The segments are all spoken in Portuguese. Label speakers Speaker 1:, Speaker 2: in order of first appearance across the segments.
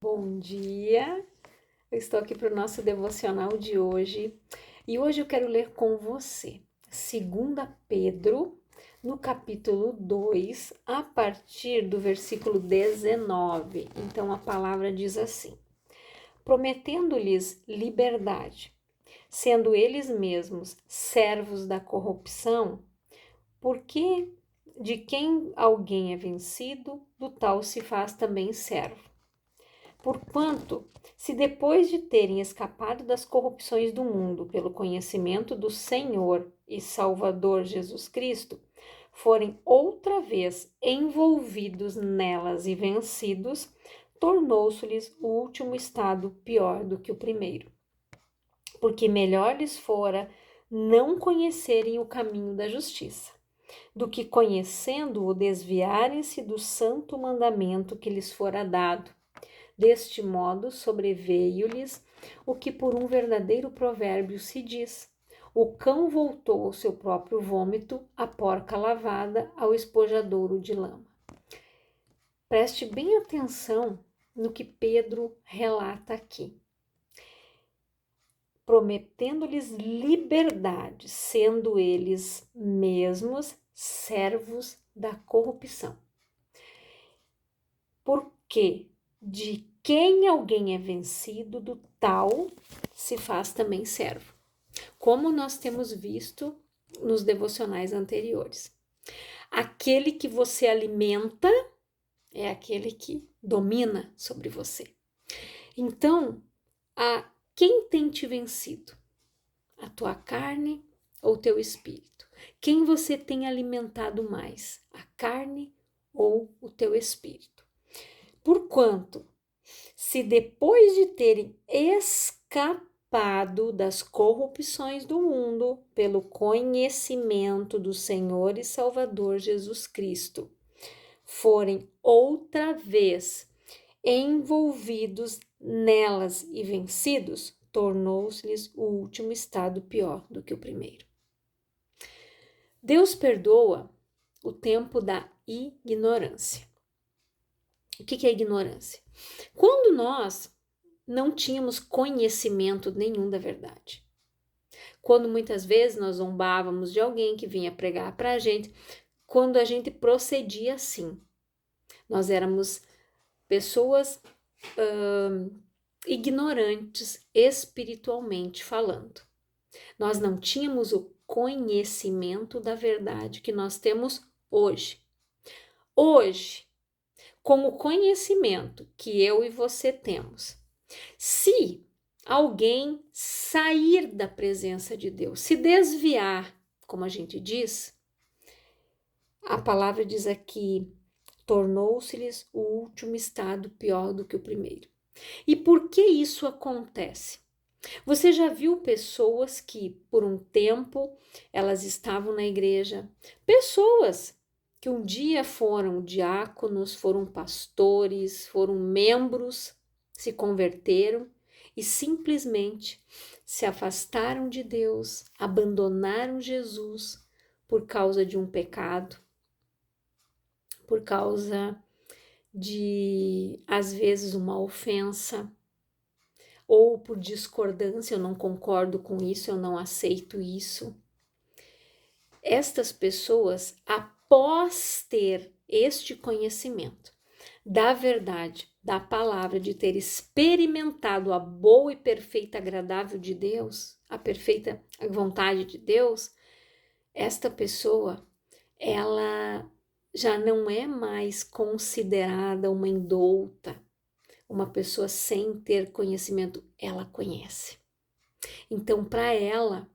Speaker 1: Bom dia, eu estou aqui para o nosso devocional de hoje e hoje eu quero ler com você 2 Pedro, no capítulo 2, a partir do versículo 19. Então a palavra diz assim: prometendo-lhes liberdade, sendo eles mesmos servos da corrupção, porque de quem alguém é vencido, do tal se faz também servo. Porquanto, se depois de terem escapado das corrupções do mundo pelo conhecimento do Senhor e Salvador Jesus Cristo, forem outra vez envolvidos nelas e vencidos, tornou-se-lhes o último estado pior do que o primeiro. Porque melhor lhes fora não conhecerem o caminho da justiça, do que conhecendo-o desviarem-se do santo mandamento que lhes fora dado. Deste modo sobreveio-lhes o que por um verdadeiro provérbio se diz: o cão voltou ao seu próprio vômito, a porca lavada ao espojadouro de lama. Preste bem atenção no que Pedro relata aqui. Prometendo-lhes liberdade, sendo eles mesmos servos da corrupção. Porque de quem alguém é vencido, do tal se faz também servo. Como nós temos visto nos devocionais anteriores. Aquele que você alimenta é aquele que domina sobre você. Então, quem tem te vencido? A tua carne ou o teu espírito? Quem você tem alimentado mais? A carne ou o teu espírito? Porquanto, se depois de terem escapado das corrupções do mundo pelo conhecimento do Senhor e Salvador Jesus Cristo, forem outra vez envolvidos nelas e vencidos, tornou-se-lhes o último estado pior do que o primeiro. Deus perdoa o tempo da ignorância. O que é ignorância? Quando nós não tínhamos conhecimento nenhum da verdade. Quando muitas vezes nós zombávamos de alguém que vinha pregar para a gente, quando a gente procedia assim. Nós éramos pessoas ignorantes espiritualmente falando. Nós não tínhamos o conhecimento da verdade que nós temos hoje. Hoje, com o conhecimento que eu e você temos, se alguém sair da presença de Deus, se desviar, como a gente diz, a palavra diz aqui, tornou-se-lhes o último estado pior do que o primeiro. E por que isso acontece? Você já viu pessoas que, por um tempo, elas estavam na igreja, pessoas que um dia foram diáconos, foram pastores, foram membros, se converteram e simplesmente se afastaram de Deus, abandonaram Jesus por causa de um pecado, por causa de, às vezes, uma ofensa, ou por discordância, eu não concordo com isso, eu não aceito isso. Estas pessoas, após ter este conhecimento da verdade, da palavra, de ter experimentado a boa e perfeita agradável de Deus, a perfeita vontade de Deus, esta pessoa, ela já não é mais considerada uma indouta, uma pessoa sem ter conhecimento, ela conhece. Então, para ela,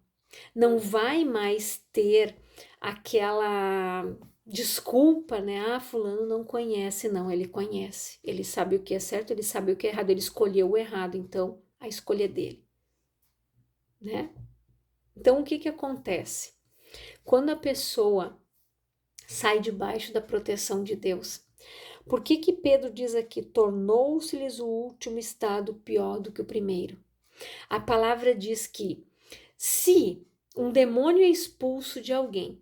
Speaker 1: não vai mais ter aquela desculpa, né? Ah, fulano não conhece. Não, ele conhece. Ele sabe o que é certo, ele sabe o que é errado. Ele escolheu o errado, então a escolha é dele, né? Então, o que acontece? Quando a pessoa sai debaixo da proteção de Deus, por que Pedro diz aqui, tornou-se-lhes o último estado pior do que o primeiro? A palavra diz que se um demônio é expulso de alguém,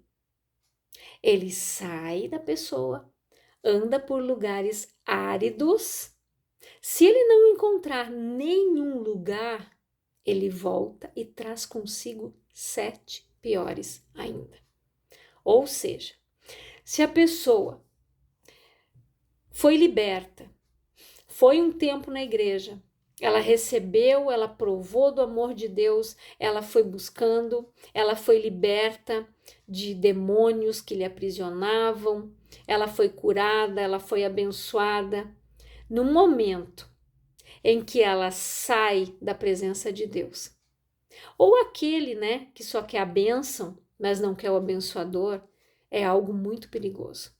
Speaker 1: ele sai da pessoa, anda por lugares áridos Se ele não encontrar nenhum lugar, ele volta e traz consigo 7 piores ainda. Ou seja, se a pessoa foi liberta, foi um tempo na igreja, ela recebeu, ela provou do amor de Deus, ela foi buscando, ela foi liberta de demônios que lhe aprisionavam, ela foi curada, ela foi abençoada. No momento em que ela sai da presença de Deus, ou aquele, né, que só quer a bênção, mas não quer o abençoador, é algo muito perigoso.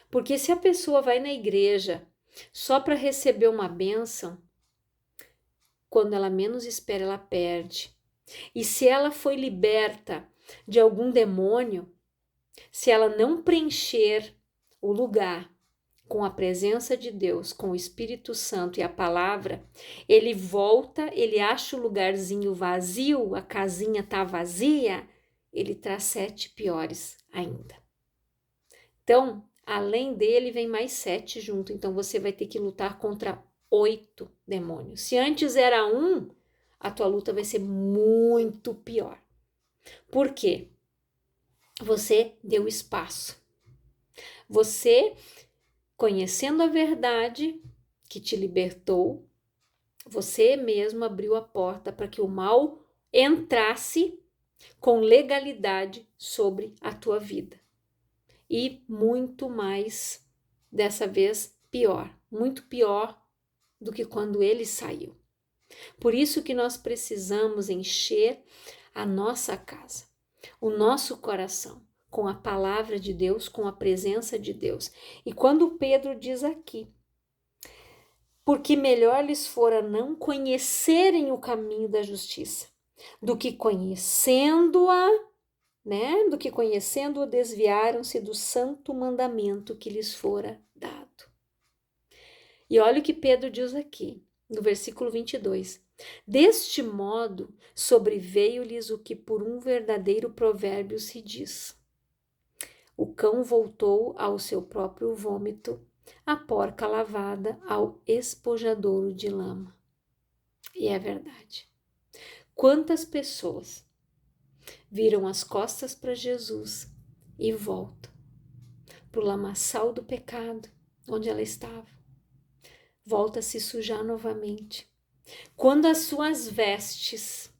Speaker 1: Porque se a pessoa vai na igreja só para receber uma bênção, quando ela menos espera, ela perde. E se ela foi liberta de algum demônio, se ela não preencher o lugar com a presença de Deus, com o Espírito Santo e a palavra, ele volta, ele acha o lugarzinho vazio, a casinha está vazia, ele traz 7 piores ainda. Então, além dele, vem mais 7 junto. Então, você vai ter que lutar contra 8 demônios. Se antes era um, a tua luta vai ser muito pior. Por quê? Você deu espaço. Você, conhecendo a verdade que te libertou, você mesmo abriu a porta para que o mal entrasse com legalidade sobre a tua vida. E muito mais, dessa vez, pior. Muito pior do que quando ele saiu. Por isso que nós precisamos encher a nossa casa, o nosso coração, com a palavra de Deus, com a presença de Deus. E quando Pedro diz aqui, porque melhor lhes fora não conhecerem o caminho da justiça, do que conhecendo-a, né? Do que conhecendo-o desviaram-se do santo mandamento que lhes fora dado. E olha o que Pedro diz aqui, no versículo 22. Deste modo, sobreveio-lhes o que por um verdadeiro provérbio se diz. O cão voltou ao seu próprio vômito, a porca lavada ao espojadouro de lama. E é verdade. Quantas pessoas viram as costas para Jesus e voltam para o lamaçal do pecado, onde ela estava. Volta a se sujar novamente. Quando as suas vestes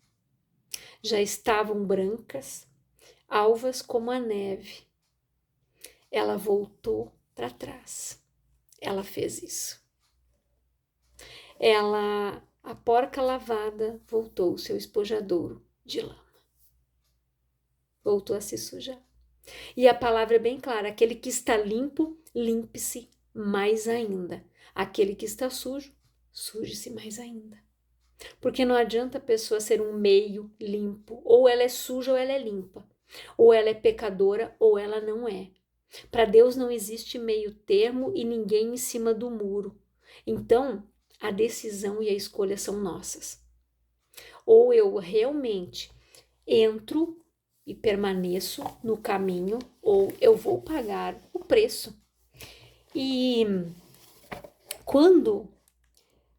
Speaker 1: já estavam brancas, alvas como a neve, ela voltou para trás. Ela fez isso. A porca lavada, voltou o seu espojadouro de lama. Voltou a se sujar. E a palavra é bem clara: aquele que está limpo, limpe-se mais ainda. Aquele que está sujo, suje-se mais ainda. Porque não adianta a pessoa ser um meio limpo. Ou ela é suja ou ela é limpa. Ou ela é pecadora ou ela não é. Para Deus não existe meio termo e ninguém em cima do muro. Então, a decisão e a escolha são nossas. Ou eu realmente entro e permaneço no caminho, ou eu vou pagar o preço. E quando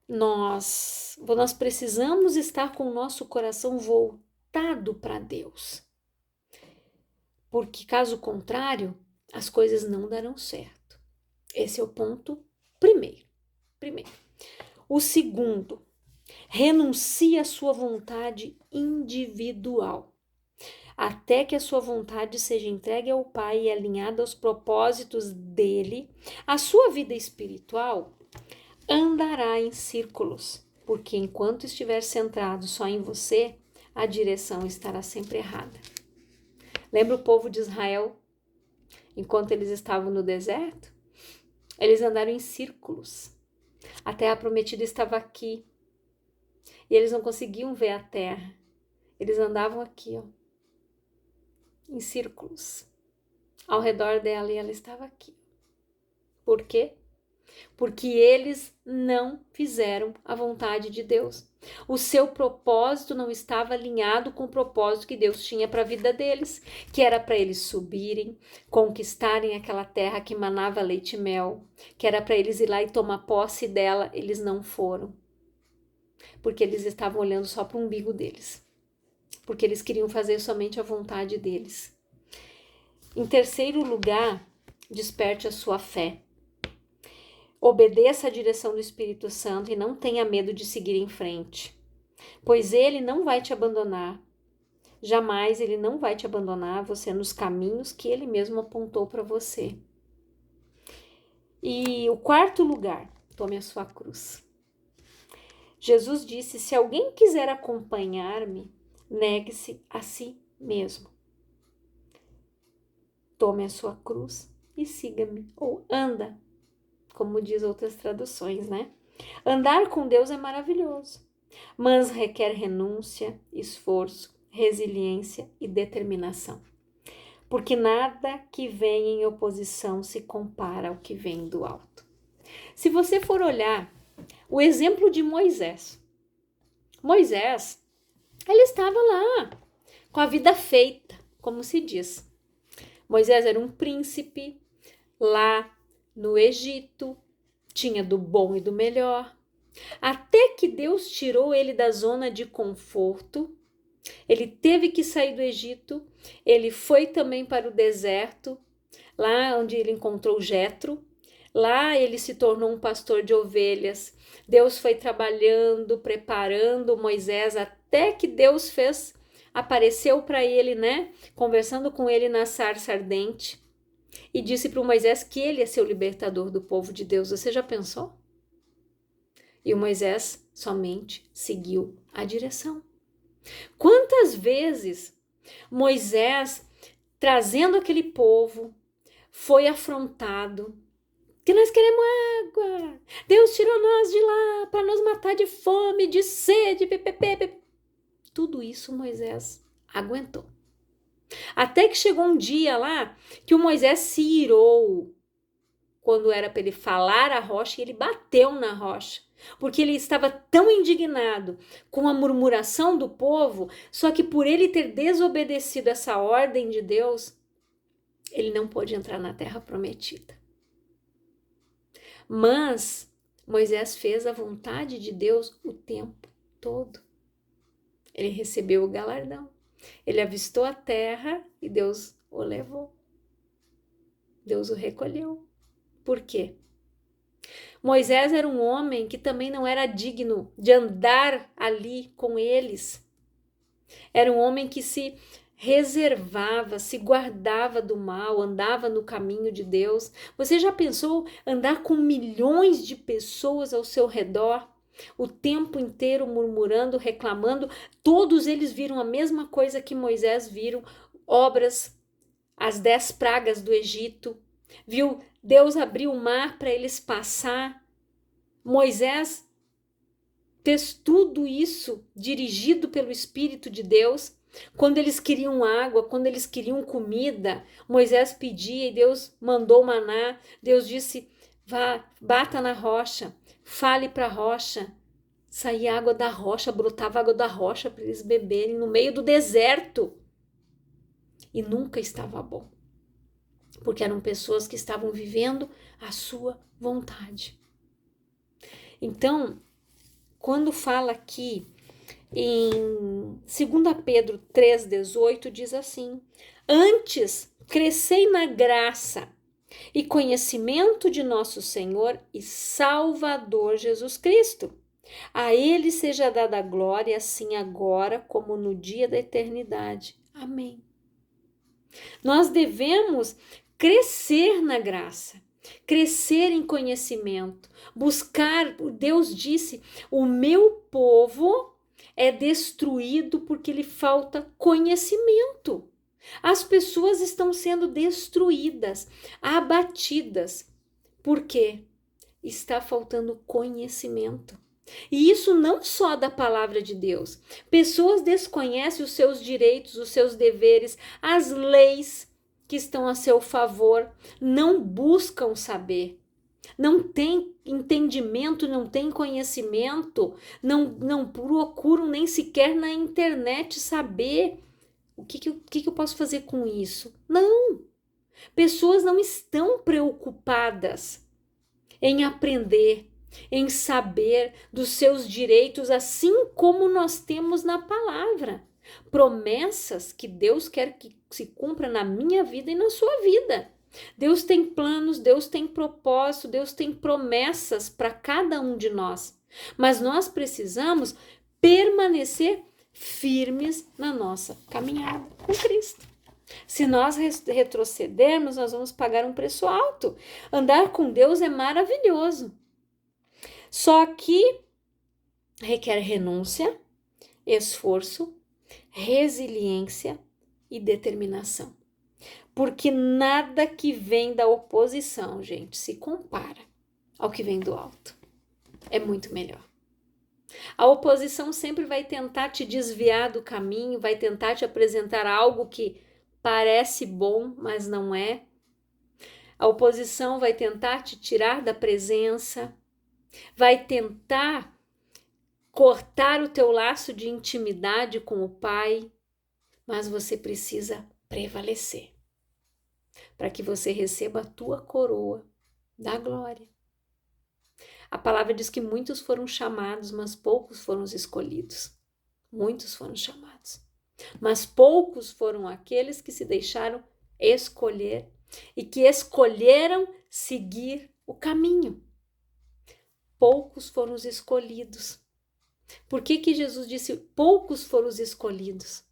Speaker 1: nós precisamos estar com o nosso coração voltado para Deus, porque caso contrário, as coisas não darão certo. Esse é o ponto primeiro. O segundo, renuncie à sua vontade individual, até que a sua vontade seja entregue ao Pai e alinhada aos propósitos dele. A sua vida espiritual andará em círculos, porque enquanto estiver centrado só em você, a direção estará sempre errada. Lembra o povo de Israel? Enquanto eles estavam no deserto, eles andaram em círculos. A terra prometida estava aqui. E eles não conseguiam ver a terra. Eles andavam aqui, ó, em círculos. Ao redor dela, e ela estava aqui. Por quê? porque eles não fizeram a vontade de Deus. O seu propósito não estava alinhado com o propósito que Deus tinha para a vida deles, que era para eles subirem, conquistarem aquela terra que manava leite e mel, que era para eles ir lá e tomar posse dela. Eles não foram, porque eles estavam olhando só para o umbigo deles, porque eles queriam fazer somente a vontade deles. Em terceiro lugar, desperte a sua fé. Obedeça à direção do Espírito Santo e não tenha medo de seguir em frente, pois ele não vai te abandonar. Jamais ele não vai te abandonar você nos caminhos que ele mesmo apontou para você. E o quarto lugar, tome a sua cruz. Jesus disse: se alguém quiser acompanhar-me, negue-se a si mesmo. Tome a sua cruz e siga-me, ou anda, como diz outras traduções, né? Andar com Deus é maravilhoso, mas requer renúncia, esforço, resiliência e determinação. Porque nada que vem em oposição se compara ao que vem do alto. Se você for olhar o exemplo de Moisés, ele estava lá, com a vida feita, como se diz. Moisés era um príncipe lá no Egito, tinha do bom e do melhor, até que Deus tirou ele da zona de conforto. Ele teve que sair do Egito, ele foi também para o deserto, lá onde ele encontrou Jetro. Lá ele se tornou um pastor de ovelhas. Deus foi trabalhando, preparando Moisés, até que Deus apareceu para ele, né? Conversando com ele na sarça ardente, e disse para o Moisés que ele ia ser o libertador do povo de Deus. Você já pensou? E o Moisés somente seguiu a direção. Quantas vezes Moisés, trazendo aquele povo, foi afrontado, que nós queremos água, Deus tirou nós de lá para nos matar de fome, de sede, tudo isso Moisés aguentou. Até que chegou um dia lá que o Moisés se irou, quando era para ele falar a rocha, e ele bateu na rocha, porque ele estava tão indignado com a murmuração do povo, só que por ele ter desobedecido essa ordem de Deus, ele não pôde entrar na terra prometida. Mas Moisés fez a vontade de Deus o tempo todo. Ele recebeu o galardão. Ele avistou a terra e Deus o levou. Deus o recolheu. Por quê? Moisés era um homem que também não era digno de andar ali com eles. Era um homem que se reservava, se guardava do mal, andava no caminho de Deus. Você já pensou andar com milhões de pessoas ao seu redor, o tempo inteiro murmurando, reclamando? Todos eles viram a mesma coisa que Moisés viram, obras, as 10 pragas do Egito. Viu Deus abrir o mar para eles passar. Moisés fez tudo isso dirigido pelo Espírito de Deus. Quando eles queriam água, quando eles queriam comida, Moisés pedia e Deus mandou maná. Deus disse: vá, bata na rocha, fale para a rocha. Saía água da rocha, brotava água da rocha para eles beberem no meio do deserto. E nunca estava bom, porque eram pessoas que estavam vivendo a sua vontade. Então, quando fala aqui em 2 Pedro 3,18, diz assim: antes crescei na graça e conhecimento de nosso Senhor e Salvador Jesus Cristo. A Ele seja dada a glória, assim agora como no dia da eternidade. Amém. Nós devemos crescer na graça, crescer em conhecimento, buscar. Deus disse: o meu povo é destruído porque lhe falta conhecimento. As pessoas estão sendo destruídas, abatidas. Por quê? Está faltando conhecimento. E isso não só da palavra de Deus. Pessoas desconhecem os seus direitos, os seus deveres, as leis que estão a seu favor, não buscam saber. não tem entendimento, não tem conhecimento, não procuram nem sequer na internet saber o que eu posso fazer com isso. Não! Pessoas não estão preocupadas em aprender, em saber dos seus direitos, assim como nós temos na palavra. Promessas que Deus quer que se cumpra na minha vida e na sua vida. Deus tem planos, Deus tem propósito, Deus tem promessas para cada um de nós. Mas nós precisamos permanecer firmes na nossa caminhada com Cristo. Se nós retrocedermos, nós vamos pagar um preço alto. Andar com Deus é maravilhoso. Só que requer renúncia, esforço, resiliência e determinação. Porque nada que vem da oposição, gente, se compara ao que vem do alto. É muito melhor. A oposição sempre vai tentar te desviar do caminho, vai tentar te apresentar algo que parece bom, mas não é. A oposição vai tentar te tirar da presença, vai tentar cortar o teu laço de intimidade com o Pai, mas você precisa prevalecer para que você receba a tua coroa da glória. A palavra diz que muitos foram chamados, mas poucos foram os escolhidos. Muitos foram chamados, mas poucos foram aqueles que se deixaram escolher e que escolheram seguir o caminho. Poucos foram os escolhidos. Por que Jesus disse poucos foram os escolhidos?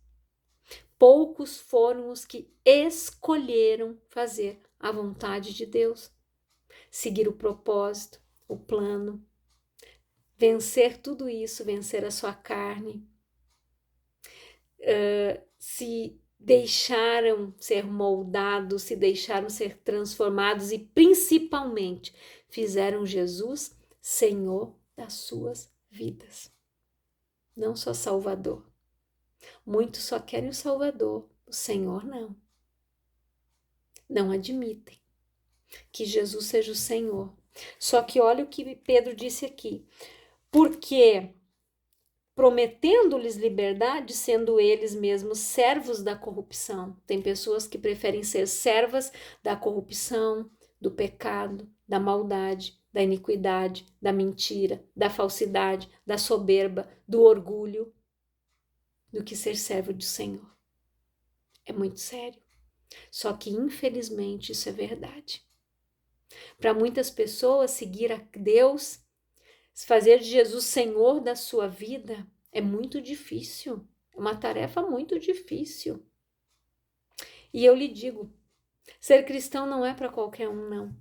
Speaker 1: Poucos foram os que escolheram fazer a vontade de Deus, seguir o propósito, o plano, vencer tudo isso, vencer a sua carne, se deixaram ser moldados, se deixaram ser transformados e principalmente fizeram Jesus Senhor das suas vidas. Não só Salvador. Muitos só querem o Salvador, o Senhor não. Não admitem que Jesus seja o Senhor. Só que olha o que Pedro disse aqui. Porque prometendo-lhes liberdade, sendo eles mesmos servos da corrupção. Tem pessoas que preferem ser servas da corrupção, do pecado, da maldade, da iniquidade, da mentira, da falsidade, da soberba, do orgulho, do que ser servo do Senhor. É muito sério. Só que, infelizmente, isso é verdade. Para muitas pessoas, seguir a Deus, fazer de Jesus Senhor da sua vida, é muito difícil. É uma tarefa muito difícil. E eu lhe digo, ser cristão não é para qualquer um, não.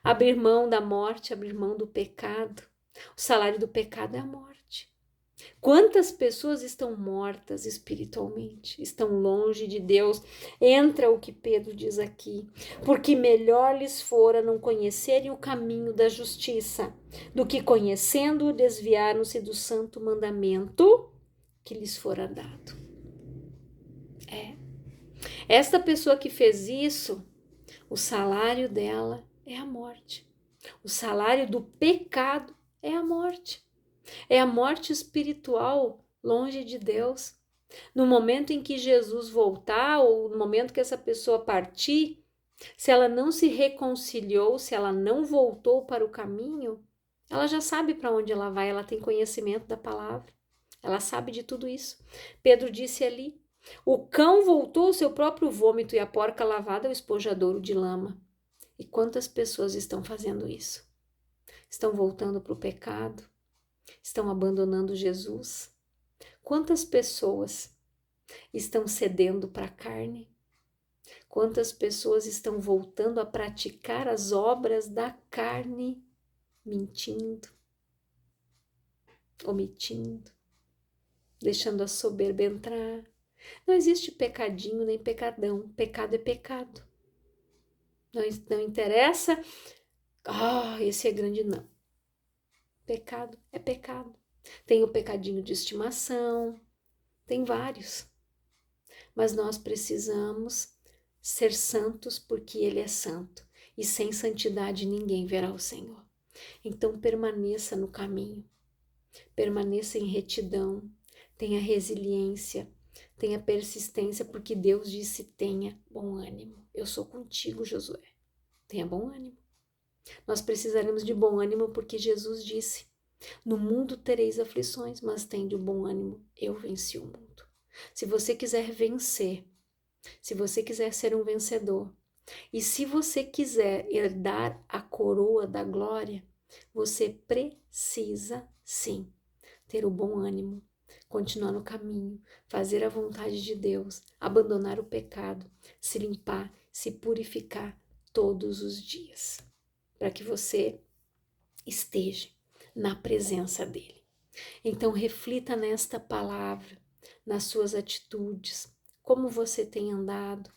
Speaker 1: Abrir mão da morte, abrir mão do pecado. O salário do pecado é a morte. Quantas pessoas estão mortas espiritualmente, estão longe de Deus? Entra o que Pedro diz aqui, porque melhor lhes fora não conhecerem o caminho da justiça, do que conhecendo-o desviaram-se do santo mandamento que lhes fora dado. Esta pessoa que fez isso, o salário dela é a morte. O salário do pecado é a morte. É a morte espiritual longe de Deus. No momento em que Jesus voltar, ou no momento que essa pessoa partir, se ela não se reconciliou, se ela não voltou para o caminho, ela já sabe para onde ela vai, ela tem conhecimento da palavra, ela sabe de tudo isso. Pedro disse ali, o cão voltou ao seu próprio vômito e a porca lavada ao esponjadouro de lama. E quantas pessoas estão fazendo isso? Estão voltando para o pecado? Estão abandonando Jesus? Quantas pessoas estão cedendo para a carne? Quantas pessoas estão voltando a praticar as obras da carne, mentindo, omitindo, deixando a soberba entrar? Não existe pecadinho nem pecadão. Pecado é pecado. Não interessa, esse é grande, não. Pecado é pecado. Tem o pecadinho de estimação, tem vários. Mas nós precisamos ser santos porque Ele é santo. e sem santidade ninguém verá o Senhor. Então permaneça no caminho, permaneça em retidão, tenha resiliência, tenha persistência, porque Deus disse: tenha bom ânimo. Eu sou contigo, Josué. Tenha bom ânimo. Nós precisaremos de bom ânimo porque Jesus disse: no mundo tereis aflições, mas tende o bom ânimo, eu venci o mundo. Se você quiser vencer, se você quiser ser um vencedor, e se você quiser herdar a coroa da glória, você precisa sim ter o bom ânimo, continuar no caminho, fazer a vontade de Deus, abandonar o pecado, se limpar, se purificar todos os dias, para que você esteja na presença dele. Então reflita nesta palavra, nas suas atitudes, como você tem andado,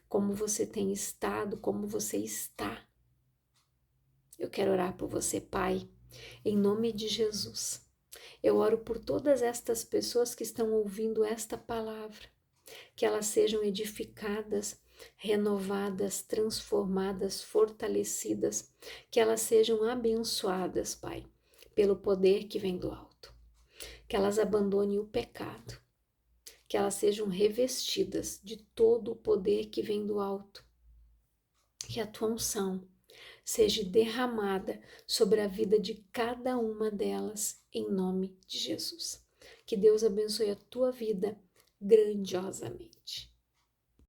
Speaker 1: como você tem estado, como você está. Eu quero orar por você, Pai, em nome de Jesus. Eu oro por todas estas pessoas que estão ouvindo esta palavra, que elas sejam edificadas, renovadas, transformadas, fortalecidas, que elas sejam abençoadas, Pai, pelo poder que vem do alto. Que elas abandonem o pecado, que elas sejam revestidas de todo o poder que vem do alto. Que a tua unção seja derramada sobre a vida de cada uma delas, em nome de Jesus. Que Deus abençoe a tua vida grandiosamente.